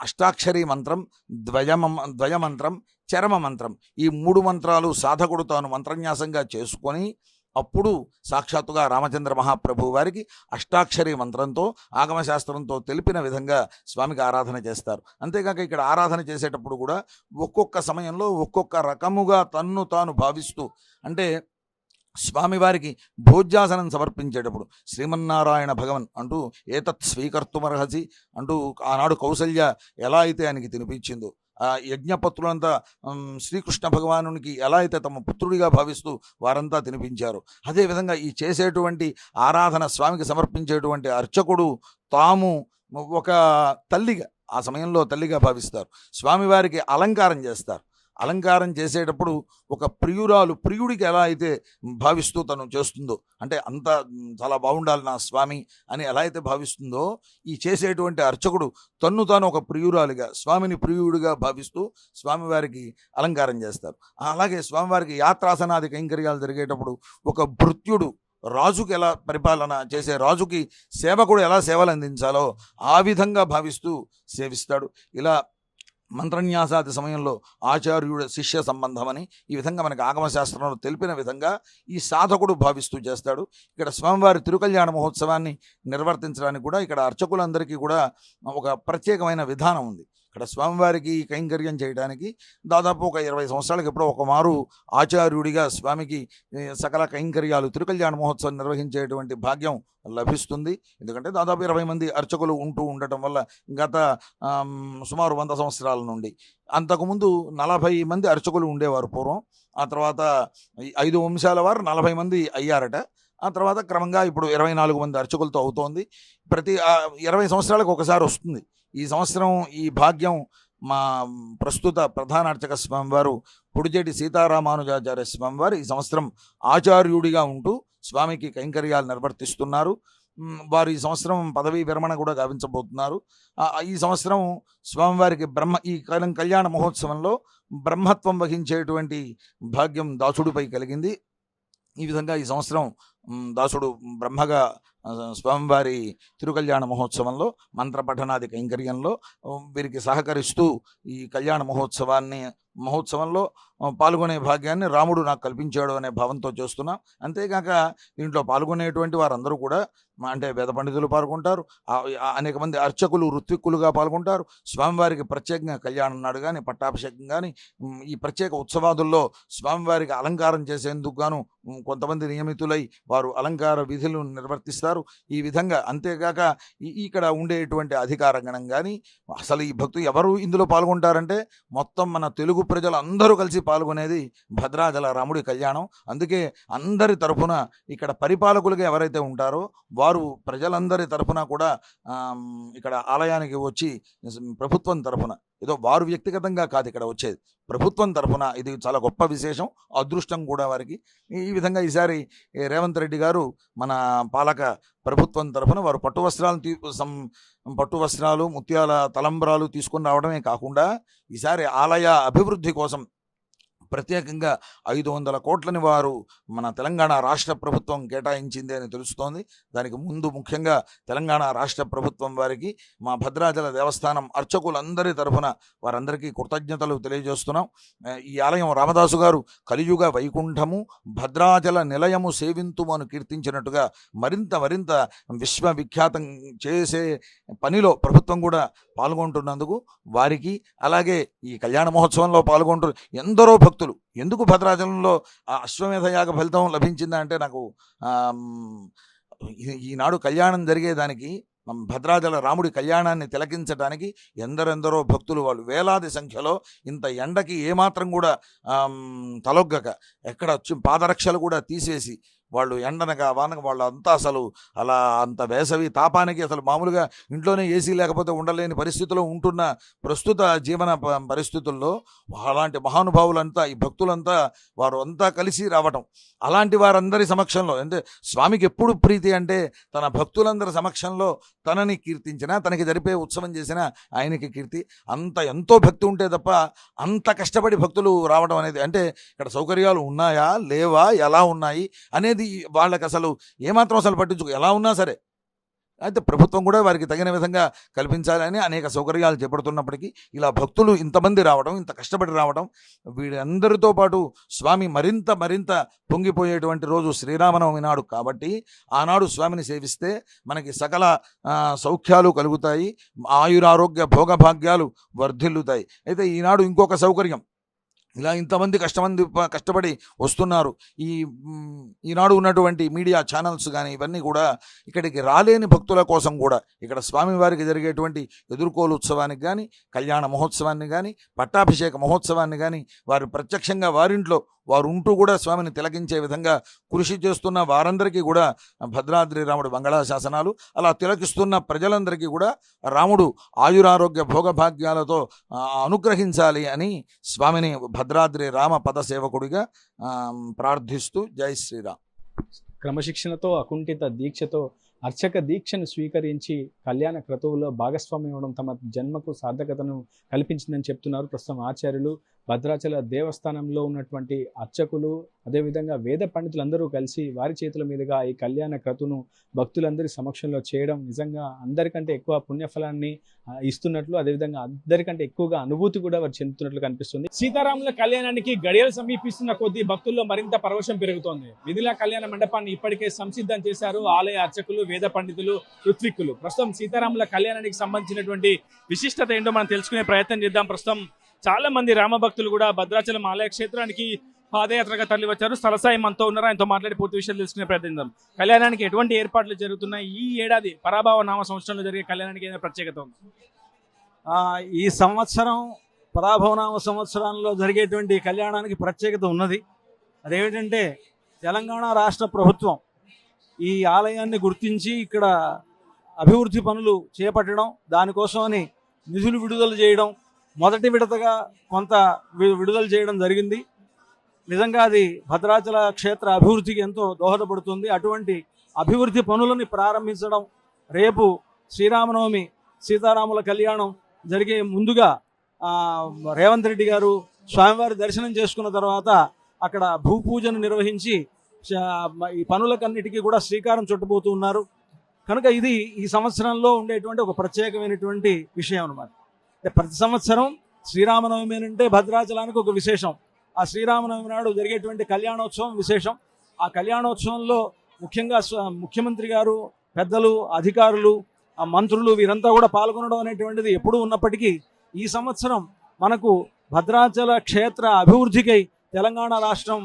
అష్టాక్షరీ మంత్రం, ద్వయమంత్రం, చరమ మంత్రం, ఈ 3 మంత్రాలు సాధకుడు తాను మంత్రన్యాసంగా చేసుకొని అప్పుడు సాక్షాత్తుగా రామచంద్ర మహాప్రభు వారికి అష్టాక్షరీ మంత్రంతో ఆగమశాస్త్రంతో తెలిపిన విధంగా స్వామికి ఆరాధన చేస్తారు. అంతేకాక ఇక్కడ ఆరాధన చేసేటప్పుడు కూడా ఒక్కొక్క సమయంలో ఒక్కొక్క రకముగా తన్ను తాను భావిస్తూ, అంటే స్వామివారికి భోజ్యాసనం సమర్పించేటప్పుడు శ్రీమన్నారాయణ భగవన్ అంటూ ఏతత్ స్వీకర్తుమర్హసి అంటూ ఆనాడు కౌసల్య ఎలా అయితే ఆయనకి తినిపించిందో, ఆ యజ్ఞపత్రులంతా శ్రీకృష్ణ భగవానునికి ఎలా అయితే తమ పుత్రుడిగా భావిస్తూ వారంతా తినిపించారు. అదేవిధంగా ఈ చేసేటువంటి ఆరాధన స్వామికి సమర్పించేటువంటి అర్చకుడు తాము ఒక తల్లిగా, ఆ సమయంలో తల్లిగా భావిస్తారు. స్వామివారికి అలంకారం చేస్తారు. అలంకారం చేసేటప్పుడు ఒక ప్రియుడికి ఎలా అయితే భావిస్తూ తను చేస్తుందో, అంటే అంత చాలా బాగుండాలి నా స్వామి అని ఎలా అయితే భావిస్తుందో, ఈ చేసేటువంటి అర్చకుడు తన్ను తాను ఒక ప్రియురాలిగా స్వామిని ప్రియుడిగా భావిస్తూ స్వామివారికి అలంకారం చేస్తారు. అలాగే స్వామివారికి యాత్రాసనాది కైంకర్యాలు జరిగేటప్పుడు ఒక భృత్యుడు రాజుకి ఎలా పరిపాలన చేసే, రాజుకి సేవకుడు ఎలా సేవలు అందించాలో ఆ విధంగా భావిస్తూ సేవిస్తాడు. ఇలా మంత్రన్యాసాది సమయంలో ఆచార్యుడు శిష్య సంబంధం అని ఈ విధంగా మనకి ఆగమశాస్త్రంలో తెలిపిన విధంగా ఈ సాధకుడు భావిస్తూ చేస్తాడు. ఇక్కడ స్వామివారి తిరుకల్యాణ మహోత్సవాన్ని నిర్వర్తించడానికి కూడా ఇక్కడ అర్చకులందరికీ కూడా ఒక ప్రత్యేకమైన విధానం ఉంది. ఇక్కడ స్వామివారికి కైంకర్యం చేయడానికి దాదాపు ఒక 20 సంవత్సరాలకు ఎప్పుడో ఒక మారు ఆచార్యుడిగా స్వామికి సకల కైంకర్యాలు తిరుకల్యాణ మహోత్సవం నిర్వహించేటువంటి భాగ్యం లభిస్తుంది. ఎందుకంటే దాదాపు 20 మంది అర్చకులు ఉండటం వల్ల గత సుమారు 100 సంవత్సరాల నుండి, అంతకుముందు 40 మంది అర్చకులు ఉండేవారు పూర్వం. ఆ తర్వాత 5 వంశాల వారు 40 మంది అయ్యారట. ఆ తర్వాత క్రమంగా ఇప్పుడు 24 మంది అర్చకులతో అవుతోంది. ప్రతి 20 సంవత్సరాలకు ఒకసారి వస్తుంది. ఈ సంవత్సరం ఈ భాగ్యం మా ప్రస్తుత ప్రధాన అర్చక స్వామివారు పుడిచేటి సీతారామానుజాచార్య స్వామివారు ఈ సంవత్సరం ఆచార్యుడిగా ఉంటూ స్వామికి కైంకర్యాలు నిర్వర్తిస్తున్నారు. వారు ఈ సంవత్సరం పదవీ విరమణ కూడా గావించబోతున్నారు. ఈ సంవత్సరం స్వామివారికి ఈ కళ్యాణ మహోత్సవంలో బ్రహ్మత్వం వహించేటువంటి భాగ్యం దాసుడిపై కలిగింది. ఈ విధంగా ఈ సంవత్సరం దాసుడు బ్రహ్మగా స్వామివారి తిరుకల్యాణ మహోత్సవంలో మంత్రపఠనాది కైంకర్యంలో వీరికి సహకరిస్తూ ఈ కళ్యాణ మహోత్సవంలో పాల్గొనే భాగ్యాన్ని రాముడు నాకు కల్పించాడు అనే భావంతో చేస్తున్నాం. అంతేకాక దీంట్లో పాల్గొనేటువంటి వారందరూ కూడా అంటే వేద పండితులు పాల్గొంటారు, అనేక మంది అర్చకులు ఋత్విక్కులుగా పాల్గొంటారు. స్వామివారికి ప్రత్యేకంగా కళ్యాణం నాడు కానీ పట్టాభిషేకం కానీ ఈ ప్రత్యేక ఉత్సవాదుల్లో స్వామివారికి అలంకారం చేసేందుకు గాను కొంతమంది నియమితులై వారు అలంకార విధులు నిర్వర్తిస్తారు. ఈ విధంగా అంతేకాక ఇక్కడ ఉండేటువంటి అధికార గణం కానీ అసలు ఈ భక్తులు ఎవరు ఇందులో పాల్గొంటారంటే మొత్తం మన తెలుగు ప్రజలందరూ కలిసి పాల్గొనేది భద్రాచల రాముడి కళ్యాణం. అందుకే అందరి తరఫున ఇక్కడ పరిపాలకులుగా ఎవరైతే ఉంటారో వారు ప్రజలందరి తరఫున కూడా ఇక్కడ ఆలయానికి వచ్చి ప్రభుత్వం తరఫున ఏదో వారు వ్యక్తిగతంగా కాదు ఇక్కడ వచ్చేది, ప్రభుత్వం తరఫున ఇది చాలా గొప్ప విశేషం, అదృష్టం కూడా వారికి. ఈ విధంగా ఈసారి రేవంత్ రెడ్డి గారు మన పాలక ప్రభుత్వం తరఫున వారు పట్టు వస్త్రాలు ముత్యాల తలంబ్రాలు తీసుకుని రావడమే కాకుండా ఈసారి ఆలయ అభివృద్ధి కోసం ప్రత్యేకంగా 500 కోట్లని వారు మన తెలంగాణ రాష్ట్ర ప్రభుత్వం కేటాయించింది అని తెలుస్తోంది. దానికి ముందు ముఖ్యంగా తెలంగాణ రాష్ట్ర ప్రభుత్వం వారికి మా భద్రాచల దేవస్థానం అర్చకులందరి తరఫున వారందరికీ కృతజ్ఞతలు తెలియజేస్తున్నాం. ఈ ఆలయం రామదాసు గారు కలియుగ వైకుంఠము భద్రాచల నిలయము సేవింతుము అని కీర్తించినట్టుగా మరింత విశ్వవిఖ్యాతం చేసే పనిలో ప్రభుత్వం కూడా పాల్గొంటున్నందుకు వారికి, అలాగే ఈ కళ్యాణ మహోత్సవంలో పాల్గొంటూ ఎందరో భక్తులు ఎందుకు భద్రాచలంలో అశ్వమేధ యాగ ఫలితం లభించిందంటే నాకు ఈనాడు కళ్యాణం జరిగేదానికి భద్రాచల రాముడి కళ్యాణాన్ని తిలకించడానికి ఎందరెందరో భక్తులు వాళ్ళు వేలాది సంఖ్యలో ఇంత ఎండకి ఏమాత్రం కూడా తలొగ్గక ఎక్కడ పాదరక్షలు కూడా తీసేసి వాళ్ళు ఎండనగా వానగా వాళ్ళు అంతా అసలు అలా అంత వేసవి తాపానికి అసలు మామూలుగా ఇంట్లోనే ఏసీ లేకపోతే ఉండలేని పరిస్థితిలో ఉంటున్న ప్రస్తుత జీవన పరిస్థితుల్లో అలాంటి మహానుభావులంతా ఈ భక్తులంతా వారు అంతా కలిసి రావటం, అలాంటి వారందరి సమక్షంలో అంటే స్వామికి ఎప్పుడు ప్రీతి అంటే తన భక్తులందరి సమక్షంలో తనని కీర్తించినా తనకి జరిపే ఉత్సవం చేసినా ఆయనకి కీర్తి. ఎంతో భక్తి ఉంటే తప్ప అంత కష్టపడి భక్తులు రావడం అనేది అంటే ఇక్కడ సౌకర్యాలు ఉన్నాయా లేవా ఎలా ఉన్నాయి అనేది వాళ్ళకి అసలు ఏమాత్రం అసలు పట్టించుకో ఎలా ఉన్నా సరే అయితే ప్రభుత్వం కూడా వారికి తగిన విధంగా కల్పించాలని అనేక సౌకర్యాలు చేపడుతున్నప్పటికీ ఇలా భక్తులు ఇంతమంది రావడం ఇంత కష్టపడి రావడం వీరందరితో పాటు స్వామి మరింత పొంగిపోయేటువంటి రోజు శ్రీరామనవమి నాడు కాబట్టి ఆనాడు స్వామిని సేవిస్తే మనకి సకల సౌఖ్యాలు కలుగుతాయి, ఆయురారోగ్య భోగభాగ్యాలు వర్ధిల్లుతాయి. అయితే ఈనాడు ఇంకొక సౌకర్యం ఇలా ఇంతమంది కష్టపడి వస్తున్నారు. ఈనాడు ఉన్నటువంటి మీడియా ఛానల్స్ కానీ ఇవన్నీ కూడా ఇక్కడికి రాలేని భక్తుల కోసం కూడా ఇక్కడ స్వామివారికి జరిగేటువంటి ఎదుర్కోలు ఉత్సవానికి కానీ కళ్యాణ మహోత్సవాన్ని కానీ పట్టాభిషేక మహోత్సవాన్ని కానీ వారు ప్రత్యక్షంగా వారింట్లో వారు ఉంటూ కూడా స్వామిని తిలకించే విధంగా కృషి చేస్తున్న వారందరికీ కూడా భద్రాద్రి రాముడు మంగళాశాసనాలు. అలా తిలకిస్తున్న ప్రజలందరికీ కూడా రాముడు ఆయురారోగ్య భోగభాగ్యాలతో అనుగ్రహించాలి అని స్వామిని భద్రాద్రి రామ పద సేవకుడిగా ప్రార్థిస్తూ జై శ్రీరామ్. క్రమశిక్షణతో అకుంఠిత దీక్షతో అర్చక దీక్షను స్వీకరించి కళ్యాణ క్రతువులో భాగస్వామ్యం ఇవ్వడం తమ జన్మకు సార్థకతను కల్పించిందని చెప్తున్నారు ప్రస్తుతం ఆచార్యులు. భద్రాచల దేవస్థానంలో ఉన్నటువంటి అర్చకులు అదేవిధంగా వేద పండితులందరూ కలిసి వారి చేతుల మీదుగా ఈ కళ్యాణ క్రతువును భక్తులందరి సమక్షంలో చేయడం నిజంగా అందరికంటే ఎక్కువ పుణ్యఫలాన్ని ఇస్తున్నట్లు, అదేవిధంగా అందరికంటే ఎక్కువగా అనుభూతి కూడా వారు చెందుతున్నట్లు కనిపిస్తుంది. సీతారాముల కళ్యాణానికి గడియలు సమీపిస్తున్న కొద్దీ భక్తుల్లో మరింత పరవశం పెరుగుతోంది. మిథిలా కళ్యాణ మండపాన్ని ఇప్పటికే సంసిద్ధం చేశారు ఆలయ అర్చకులు, వేద పండితులు, ఋత్విక్కులు. ప్రస్తుతం సీతారాముల కళ్యాణానికి సంబంధించినటువంటి విశిష్టత ఏంటో మనం తెలుసుకునే ప్రయత్నం చేద్దాం. ప్రస్తుతం చాలా మంది రామభక్తులు కూడా భద్రాచలం ఆలయ క్షేత్రానికి పాదయాత్రగా తరలి వచ్చారు. స్థలసాయి మనతో ఉన్నారు, ఆయనతో మాట్లాడి పూర్తి విషయాలు తెలుసుకునే ప్రయత్నిద్దాం. కళ్యాణానికి ఎటువంటి ఏర్పాట్లు జరుగుతున్నాయి? ఈ ఏడాది పరాభవ నామ సంవత్సరంలో జరిగే కళ్యాణానికి ఏదైనా ప్రత్యేకత ఉంది? ఈ సంవత్సరం పరాభవనామ సంవత్సరంలో జరిగేటువంటి కళ్యాణానికి ప్రత్యేకత ఉన్నది. అదేమిటంటే తెలంగాణ రాష్ట్ర ప్రభుత్వం ఈ ఆలయాన్ని గుర్తించి ఇక్కడ అభివృద్ధి పనులు చేపట్టడం, దానికోసమని నిధులు విడుదల చేయడం, మొదటి విడతగా కొంత విడుదల చేయడం జరిగింది. నిజంగా అది భద్రాచల క్షేత్ర అభివృద్ధికి ఎంతో దోహదపడుతుంది. అటువంటి అభివృద్ధి పనులని ప్రారంభించడం, రేపు శ్రీరామనవమి సీతారాముల కళ్యాణం జరిగే ముందుగా రేవంత్ రెడ్డి గారు స్వామివారి దర్శనం చేసుకున్న తర్వాత అక్కడ భూపూజను నిర్వహించి ఈ పనులకన్నిటికీ కూడా శ్రీకారం చుట్టబోతూ ఉన్నారు. కనుక ఇది ఈ సంవత్సరంలో ఉండేటువంటి ఒక ప్రత్యేకమైనటువంటి విషయం అన్నమాట. అంటే ప్రతి సంవత్సరం శ్రీరామనవమి అంటే భద్రాచలానికి ఒక విశేషం. ఆ శ్రీరామనవమి నాడు జరిగేటువంటి కళ్యాణోత్సవం విశేషం. ఆ కళ్యాణోత్సవంలో ముఖ్యంగా ముఖ్యమంత్రి గారు, పెద్దలు, అధికారులు, మంత్రులు వీరంతా కూడా పాల్గొనడం అనేటువంటిది ఎప్పుడూ ఉన్నప్పటికీ ఈ సంవత్సరం మనకు భద్రాచల క్షేత్ర అభివృద్ధికై తెలంగాణ రాష్ట్రం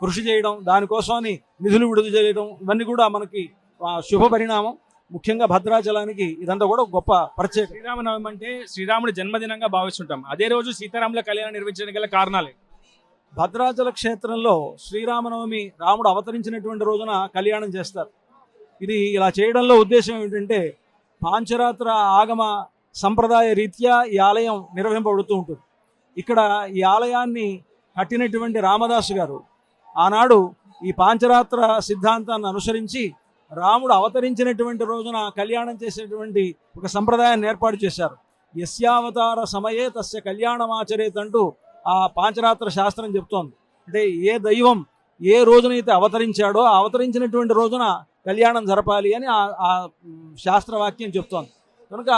కృషి చేయడం, దానికోసమని నిధులు విడుదల చేయడం, ఇవన్నీ కూడా మనకి శుభ పరిణామం. ముఖ్యంగా భద్రాచలానికి ఇదంతా కూడా గొప్ప ప్రత్యేక. శ్రీరామనవమి అంటే శ్రీరాముడి జన్మదినంగా భావిస్తుంటాం. అదే రోజు సీతారాముల కళ్యాణం నిర్వహించడానికి గల కారణాలే. భద్రాచల క్షేత్రంలో శ్రీరామనవమి రాముడు అవతరించినటువంటి రోజున కళ్యాణం చేస్తారు. ఇది ఇలా చేయడంలో ఉద్దేశం ఏమిటంటే పాంచరాత్ర ఆగమ సంప్రదాయ రీత్యా ఈ ఆలయం నిర్వహింపబడుతూ ఉంటుంది. ఇక్కడ ఈ ఆలయాన్ని కట్టినటువంటి రామదాసు గారు ఆనాడు ఈ పాంచరాత్ర సిద్ధాంతాన్ని అనుసరించి రాముడు అవతరించినటువంటి రోజున కళ్యాణం చేసేటువంటి ఒక సంప్రదాయాన్ని ఏర్పాటు చేశారు. యస్యావతార సమయే తస్య కళ్యాణమాచరేత్ అంటూ ఆ పాంచరాత్ర శాస్త్రం చెప్తోంది. అంటే ఏ దైవం ఏ రోజునైతే అవతరించాడో ఆ అవతరించినటువంటి రోజున కళ్యాణం జరపాలి అని ఆ శాస్త్రవాక్యం చెప్తోంది. కనుక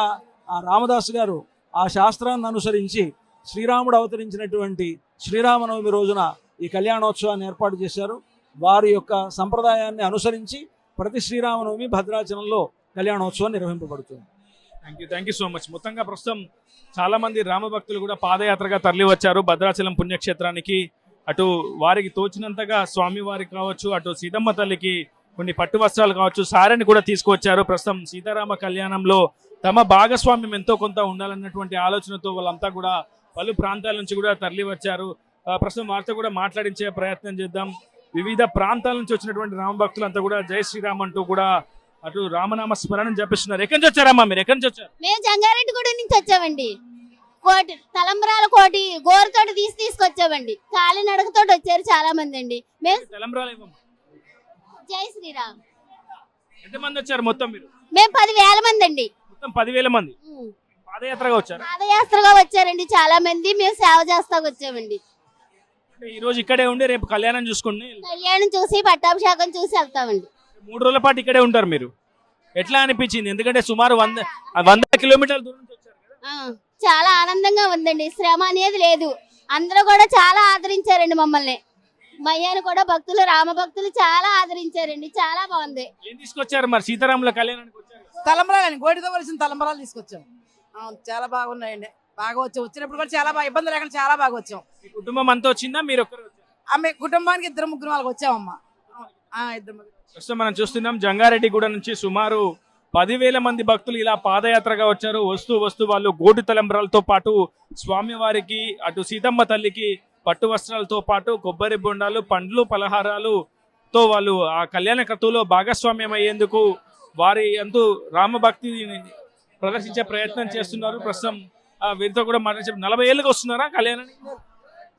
ఆ రామదాసు గారు ఆ శాస్త్రాన్ని అనుసరించి శ్రీరాముడు అవతరించినటువంటి శ్రీరామనవమి రోజున ఈ కళ్యాణోత్సవాన్ని ఏర్పాటు చేశారు. వారి యొక్క సంప్రదాయాన్ని అనుసరించి ప్రతి శ్రీరామనవమి భద్రాచలంలో కళ్యాణోత్సవం నిర్వహింపబడుతుంది. Thank you so much. మొత్తంగా ప్రస్తుతం చాలా మంది రామభక్తులు కూడా పాదయాత్రగా తరలి వచ్చారు భద్రాచలం పుణ్యక్షేత్రానికి. అటు వారికి తోచినంతగా స్వామివారికి కావచ్చు, అటు సీతమ్మ తల్లికి కొన్ని పట్టు వస్త్రాలు కావచ్చు, సారెని కూడా తీసుకువచ్చారు. ప్రస్తుతం సీతారామ కళ్యాణంలో తమ భాగస్వామ్యం ఎంతో కొంత ఉండాలన్నటువంటి ఆలోచనతో వాళ్ళంతా కూడా పలు ప్రాంతాల నుంచి కూడా తరలి వచ్చారు. ప్రస్తుతం వారితో కూడా మాట్లాడించే ప్రయత్నం చేద్దాం. వివిధ ప్రాంతాల నుంచి వచ్చినటువంటి రామభక్తులంతా కూడా జై శ్రీరామ్ అంటూ కూడా అటు రామనామ స్మరణ జపిస్తున్నారు. ఎక్కడి నుంచి వచ్చారమ్మా మీరు? ఎక్కడి నుంచి వచ్చారు? మేము జంగారెడ్డిగూడ నుంచి వచ్చామండి. కోటి తలంబ్రాల కోటి గోరుతోటి తీసుకొచ్చామండి. కాలినడకతో వచ్చారు చాలా మంది అండి. మేము తలంబ్రాలు ఇవ్వమ్మా. జై శ్రీరామ్. ఎంతమంది వచ్చారు మొత్తం మీరు? మేము 10,000 మంది అండి. మొత్తం 10,000 మంది పాదయాత్రగా వచ్చారు. పాదయాత్రగా వచ్చారండి చాలా మంది. మేము సేవ చేస్తా వచ్చామండి. ఈ రోజు ఇక్కడే ఉండి రేపు కళ్యాణం చూసుకుని కళ్యాణం చూసి పట్టాభిషేకం చూసి వెళ్తామండి. 3 రోజుల పాటు ఇక్కడే ఉంటారు మీరు. ఎట్లా అనిపించింది? ఎందుకంటే సుమారు 100 కిలోమీటర్ల దూరం నుంచి వచ్చారు కదా. చాలా ఆనందంగా ఉందండి. శ్రమ అనేది లేదు. అందరూ కూడా చాలా ఆదరించారండి మమ్మల్ని. మయ్యాను కూడా భక్తులు, రామ భక్తులు చాలా ఆదరించారండి. చాలా బాగుంది. ఏం తీసుకొచ్చారు మరి సీతారాముల కళ్యాణానికి వచ్చారు? తలంబరాలండి, గోటితో కలిసిన తలంబరాలు తీసుకొచ్చాం. చాలా బాగున్నాయండి. బాగా వచ్చినప్పుడు కూడా చాలా బాగా ఇబ్బంది లేకుండా చాలా బాగా వచ్చాం. మీ కుటుంబం అంతా వచ్చిందా, మీరు ఒక్కరు వచ్చారా? ఆమె కుటుంబానికి 2-3 వాళ్ళకి వచ్చామమ్మా. 2 ప్రస్తుతం మనం చూస్తున్నాం జంగారెడ్డిగూడ నుంచి సుమారు 10,000 మంది భక్తులు ఇలా పాదయాత్రగా వచ్చారు. వస్తూ వాళ్ళు గోటు తలంబ్రాలతో పాటు స్వామివారికి, అటు సీతమ్మ తల్లికి పట్టు వస్త్రాలతో పాటు కొబ్బరి బొండాలు, పండ్లు, పలహారాలుతో వాళ్ళు ఆ కళ్యాణ క్రతువులో భాగస్వామ్యం అయ్యేందుకు వారి అంటూ రామభక్తిని ప్రదర్శించే ప్రయత్నం చేస్తున్నారు. ప్రస్తుతం వీరితో కూడా మాట్లాడి 40 ఏళ్ళకి వస్తున్నారా కళ్యాణానికి?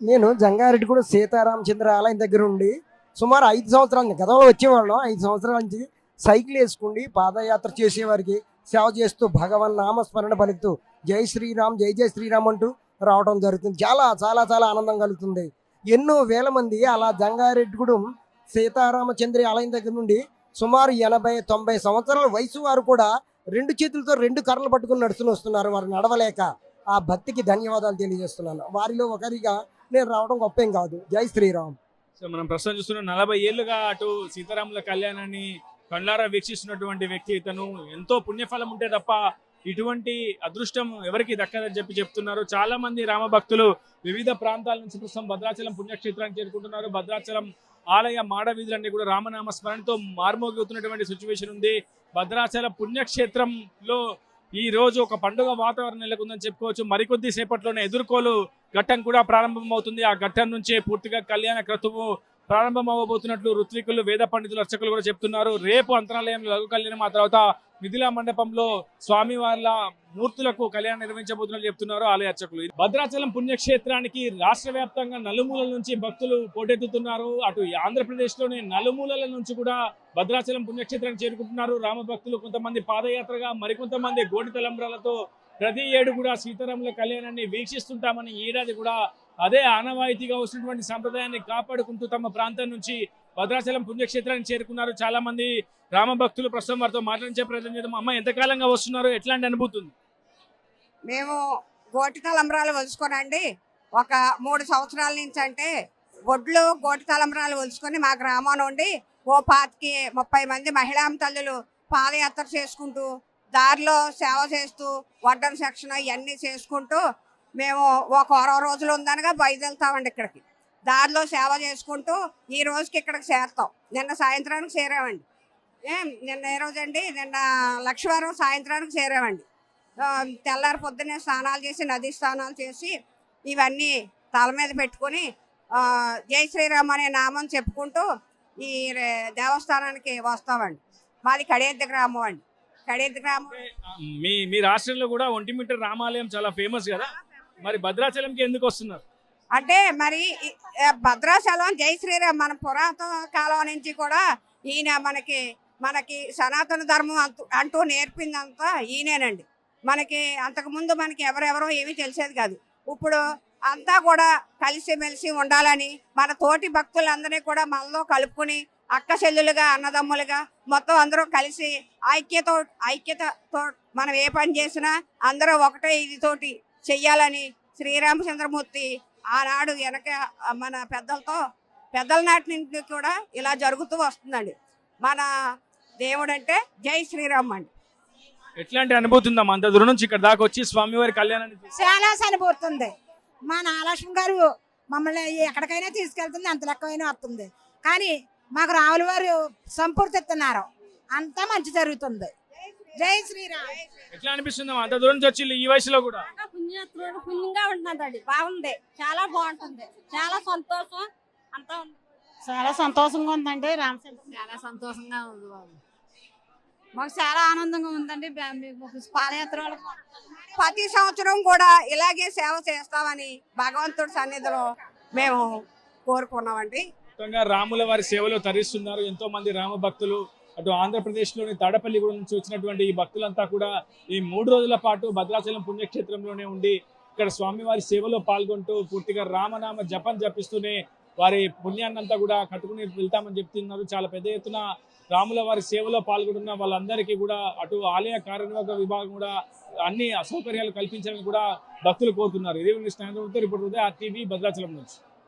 నేను జంగారెడ్డిగూడ సీతారామచంద్ర ఆలయం దగ్గర ఉండి సుమారు 5 సంవత్సరాలు, గతంలో వచ్చేవాళ్ళం. 5 సంవత్సరాల నుంచి సైకిల్ వేసుకుండి పాదయాత్ర చేసేవారికి సేవ చేస్తూ భగవన్ నామస్మరణ పలుకుతూ జై శ్రీరామ్, జై జై శ్రీరామ్ అంటూ రావడం జరుగుతుంది. చాలా చాలా చాలా ఆనందం కలుగుతుంది. ఎన్నో వేల మంది అలా జంగారెడ్డిగూడెం సీతారామచంద్రి ఆలయం దగ్గర నుండి సుమారు 80-90 సంవత్సరాల వయసు వారు కూడా 2 చేతులతో 2 కర్రలు పట్టుకుని నడుచుని వస్తున్నారు. వారు నడవలేక ఆ భక్తికి ధన్యవాదాలు తెలియజేస్తున్నాను. వారిలో ఒకరిగా నేను రావడం గొప్పేం కాదు. జై శ్రీరామ్. సో మనం ప్రస్తుతం చూస్తున్న 40 ఏళ్ళుగా అటు సీతారాముల కళ్యాణాన్ని కళ్ళారా వీక్షిస్తున్నటువంటి వ్యక్తి ఇతను. ఎంతో పుణ్యఫలం ఉంటే తప్ప ఇటువంటి అదృష్టం ఎవరికి దక్కదని చెప్తున్నారు. చాలా మంది రామభక్తులు వివిధ ప్రాంతాల నుంచి ప్రస్తుతం భద్రాచలం పుణ్యక్షేత్రానికి చేరుకుంటున్నారు. భద్రాచలం ఆలయ మాడవీధులన్నీ కూడా రామనామ స్మరణతో మార్మోగుతున్నటువంటి సిచ్యువేషన్ ఉంది. భద్రాచల పుణ్యక్షేత్రంలో ఈ రోజు ఒక పండుగ వాతావరణం నెలకొందని చెప్పుకోవచ్చు. మరికొద్ది సేపట్లోనే ఎదుర్కోలు ఘట్టం కూడా ప్రారంభమవుతుంది. ఆ ఘట్టం నుంచే పూర్తిగా కళ్యాణ క్రతువు ప్రారంభం అవ్వబోతున్నట్లు ఋత్వికులు, వేద పండితులు, అర్చకులు కూడా చెప్తున్నారు. రేపు అంతరాలయంలో లఘు కళ్యాణం, ఆ తర్వాత మిథిలా మండపంలో స్వామివార్ల మూర్తులకు కళ్యాణం నిర్వహించబోతున్నట్లు చెప్తున్నారు ఆలయ అర్చకులు. భద్రాచలం పుణ్యక్షేత్రానికి రాష్ట్ర వ్యాప్తంగా నలుమూలల నుంచి భక్తులు పోటెత్తుతున్నారు. అటు ఆంధ్రప్రదేశ్ లోని నలుమూలల నుంచి కూడా భద్రాచలం పుణ్యక్షేత్రానికి చేరుకుంటున్నారు రామభక్తులు. కొంతమంది పాదయాత్రగా, మరికొంతమంది గోటి తలంబ్రాలతో ప్రతి ఏడు కూడా సీతారాముల కళ్యాణాన్ని వీక్షిస్తుంటామని ఈ ఏడాది కూడా అదే ఆనవాయితీగా వస్తున్నటువంటి సంప్రదాయాన్ని కాపాడుకుంటూ తమ ప్రాంతం నుంచి భద్రాచలం పుణ్యక్షేత్రానికి చేరుకున్నారు చాలా మంది రామ భక్తులు. ప్రస్తుతం వారితో మాట్లాడించే ప్రయత్నం చేద్దాం. అమ్మ, ఎంతకాలంగా వస్తున్నారు? ఎట్లాంటి అనుభూతి ఉంది? మేము గోటి తలంబ్రాలు వలుచుకోనండి ఒక 3 సంవత్సరాల నుంచి. అంటే ఒడ్లు గోటి తలంబ్రాలు వలుచుకొని మా గ్రామం నుండి 25-30 మంది మహిళా తల్లులు పాదయాత్ర చేసుకుంటూ, దారిలో సేవ చేస్తూ, వడ్డన సెక్షన్ ఇవన్నీ చేసుకుంటూ మేము ఒక 20 రోజులు ఉందనగా బయలుదేరుతామండి. ఇక్కడికి దారిలో సేవ చేసుకుంటూ ఈ రోజుకి ఇక్కడికి చేరుతాం. నిన్న సాయంత్రానికి చేరామండి. నిన్న ఏ రోజండి? నిన్న లక్షవారం సాయంత్రానికి చేరామండి. తెల్లారి పొద్దున్నే స్నానాలు చేసి, నదీ స్నానాలు చేసి, ఇవన్నీ తల మీద పెట్టుకొని జై శ్రీరామ్ అనే నామం చెప్పుకుంటూ ఈ దేవస్థానానికి వస్తామండి. మాది కడేద్ద గ్రామం అండి. కడేద్ద గ్రామం. మీ రాష్ట్రంలో కూడా ఒంటిమిట్ట రామాలయం చాలా ఫేమస్ కదా, మరి భద్రాచలంకి ఎందుకు వస్తున్నారు? అంటే మరి భద్రాచలం జై శ్రీరామ్ మన పురాతన కాలం నుంచి కూడా ఈయన మనకి సనాతన ధర్మం అంటూ నేర్పిందంతా ఈయనేనండి. మనకి అంతకుముందు మనకి ఎవరెవరో ఏమీ తెలిసేది కాదు. ఇప్పుడు అంతా కూడా కలిసిమెలిసి ఉండాలని మన తోటి భక్తులందరినీ కూడా మనలో కలుపుకుని అక్క చెల్లులుగా, అన్నదమ్ములుగా మొత్తం అందరూ కలిసి ఐక్యతతో మనం ఏ పని చేసినా అందరూ ఒకటే ఇదితోటి చెయ్యాలని శ్రీరామచంద్రమూర్తి ఆనాడు వెనక మన పెద్దల నాటి నుంచి కూడా ఇలా జరుగుతూ వస్తుందండి. మన దేవుడు అంటే జై శ్రీరామ్ అండి. ఎట్లాంటి అనుభూతి ఉందమ్మా అంత దూరం నుంచి ఇక్కడ దాకా వచ్చి స్వామివారి కళ్యాణాన్ని? చాలా అనుభూతుంది. మా నాగలక్ష్మి గారు మమ్మల్ని ఎక్కడికైనా తీసుకెళ్తుంది, అంత లెక్కైనా వస్తుంది. కానీ మాకు రావుల వారు సంపూర్తిస్తున్నారు, అంతా మంచి జరుగుతుంది. జై శ్రీరామ్. ఎట్లా అనిపిస్తుందమ్మా అంత దూరం నుంచి వచ్చి ఈ వయసులో కూడా? పుణ్యంగా ఉంటుందండి, బాగుంది, చాలా బాగుంటుంది, చాలా సంతోషం. అంతా చాలా సంతోషంగా ఉందండి. రామచంద్ర చాలా సంతోషంగా ఉంది బాబు, మాకు చాలా ఆనందంగా ఉందండి. పాదయాత్ర ప్రతి సంవత్సరం కూడా ఇలాగే సేవ చేస్తామని భగవంతుడి సన్నిధిలో మేము కోరుకున్నామండి. మొత్తంగా రాముల వారి సేవలో తరిస్తున్నారు ఎంతో మంది రామ భక్తులు. అటు ఆంధ్రప్రదేశ్లోని తాడపల్లి నుంచి వచ్చినటువంటి ఈ భక్తులంతా కూడా ఈ 3 రోజుల పాటు భద్రాచలం పుణ్యక్షేత్రంలోనే ఉండి ఇక్కడ స్వామివారి సేవలో పాల్గొంటూ పూర్తిగా రామనామ జపం జపిస్తూనే వారి పుణ్యాన్నంతా కూడా కట్టుకుని వెళ్తామని చెప్తున్నారు. చాలా పెద్ద ఎత్తున రాముల వారి సేవలో పాల్గొంటున్న వాళ్ళందరికీ కూడా అటు ఆలయ కార్యనిర్వాహక విభాగం కూడా అన్ని అసౌకర్యాలు కల్పించాలని కూడా భక్తులు కోరుతున్నారు. ఇదే స్నేహితులతో రిపోర్ట్ RTV భద్రాచలం నుంచి.